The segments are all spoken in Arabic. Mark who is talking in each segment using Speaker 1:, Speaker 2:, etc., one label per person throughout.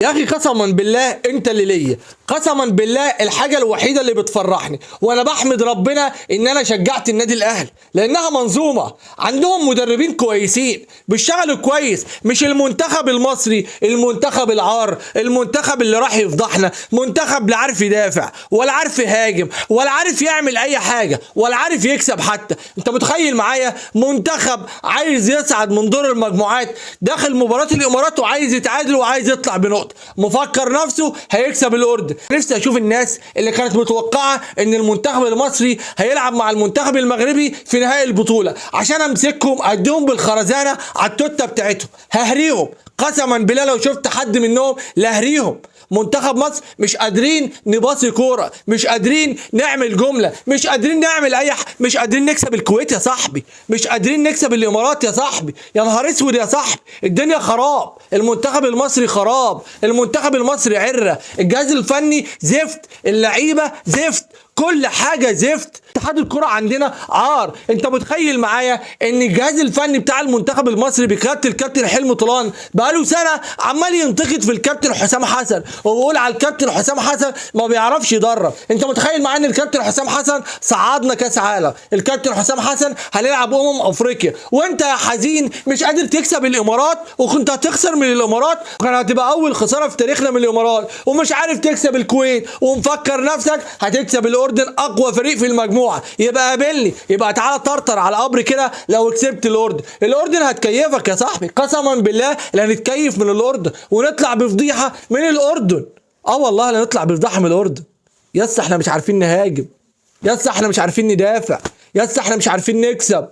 Speaker 1: يا اخي قسما بالله انت اللي ليا، قسما بالله الحاجه الوحيده اللي بتفرحني وانا بحمد ربنا ان انا شجعت النادي الاهلي، لانها منظومه عندهم مدربين كويسين بيشتغلوا كويس، مش المنتخب المصري المنتخب العار، المنتخب اللي راح يفضحنا، منتخب لا عارف يدافع ولا عارف يهاجم ولا عارف يعمل اي حاجه ولا عارف يكسب حتى. انت متخيل معايا منتخب عايز يصعد من دور المجموعات داخل مباراه الامارات وعايز يتعادل وعايز يطلع بنقطه، مفكر نفسه هيكسب الاردن. نفسي اشوف الناس اللي كانت متوقعه ان المنتخب المصري هيلعب مع المنتخب المغربي في نهائي البطوله عشان امسكهم اديهم بالخرزانه على التوته بتاعتهم، ههريهم قسما بالله. لو شفت حد منهم لهريهم. منتخب مصر مش قادرين نباصي كوره، مش قادرين نعمل جمله، مش قادرين نعمل مش قادرين نكسب الكويت يا صاحبي، مش قادرين نكسب الامارات يا صاحبي. يا نهار اسود يا صاحبي، الدنيا خراب، المنتخب المصري خراب، المنتخب المصري عره، الجهاز الفني زفت، اللعيبه زفت، كل حاجه زفت. اتحاد الكره عندنا عار. انت متخيل معايا ان الجهاز الفني بتاع المنتخب المصري بقياده الكابتن حلمي طولان بقاله سنه عمال ينتقد في الكابتن حسام حسن وبيقول على الكابتن حسام حسن ما بيعرفش يدرب. انت متخيل معايا ان الكابتن حسام حسن صعدنا كاس عالم، الكابتن حسام حسن هنلعب افريقيا، وانت يا حزين مش قادر تكسب الامارات، وكنت هتخسر من الامارات، وكان هتبقى اول خساره في تاريخنا من الامارات، ومش عارف تكسب الكويت، ومفكر نفسك هتكسب الاردن اقوى فريق في المجموعه. يبقى قابلني، يبقى تعالى طرطر على قبر كده لو كسبت الاردن. الاردن هتكيفك يا صاحبي، قسما بالله لا نتكيف من الاردن ونطلع بفضيحه من الاردن. والله لا نطلع بفضيحه من الاردن. يس احنا مش عارفين نهاجم، يس احنا مش عارفين ندافع، يس احنا مش عارفين نكسب،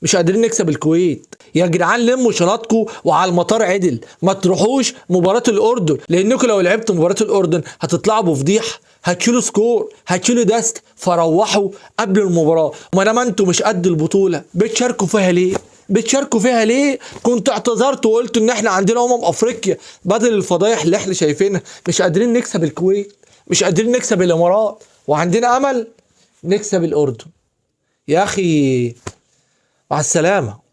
Speaker 1: مش قادرين نكسب الكويت. يا جدعان لموا شنطكم وعلى المطار عدل، ما تروحوش مباراة الأردن، لأنكم لو لعبتوا مباراة الأردن هتطلعوا بفضيحة، هتشيلوا سكور، هتشيلوا دست، فروحوا قبل المباراة. ما دام انتوا مش قد البطولة بتشاركوا فيها ليه؟ كنت اعتذرت وقلت ان احنا عندنا افريقيا بدل الفضايح اللي احنا شايفينها. مش قادرين نكسب الكويت، مش قادرين نكسب الامارات، وعندنا امل نكسب الأردن. يا اخي مع السلامة.